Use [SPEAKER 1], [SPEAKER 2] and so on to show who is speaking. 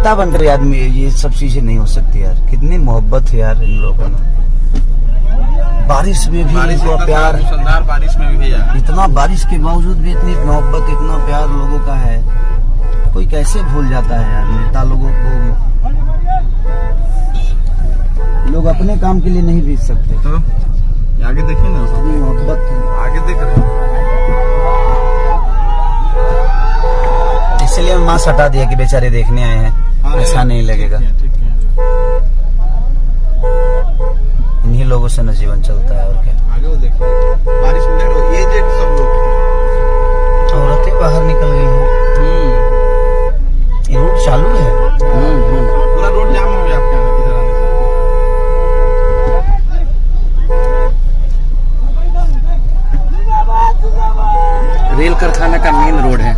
[SPEAKER 1] नेता बनकर आदमी ये सब चीजें नहीं हो सकती यार। कितनी मोहब्बत है यार इन लोगों में। बारिश में भी इनको प्यार,
[SPEAKER 2] बारिश में भी यार, इतना
[SPEAKER 1] बारिश के बावजूद भी इतनी मोहब्बत, इतना प्यार लोगों का है। कोई कैसे भूल जाता है यार नेता लोगों को। लोग अपने काम के लिए नहीं बीत सकते।
[SPEAKER 2] तो आगे देखिए ना,
[SPEAKER 1] अपनी मोहब्बत
[SPEAKER 2] आगे देख रहे हैं।
[SPEAKER 1] इसलिए मास्क हटा दिया कि बेचारे देखने आए हैं, ऐसा नहीं लगेगा। इन्हीं लोगों से न जीवन चलता है और क्या।
[SPEAKER 2] आगे वो देखिए, बारिश में देखो, ये देख सब लोग,
[SPEAKER 1] औरतें बाहर निकल गई हैं। ये रोड चालू है।
[SPEAKER 2] पूरा रोड जाम हो गया आपके इधर आने से।
[SPEAKER 1] रेल कारखाना का मेन रोड है।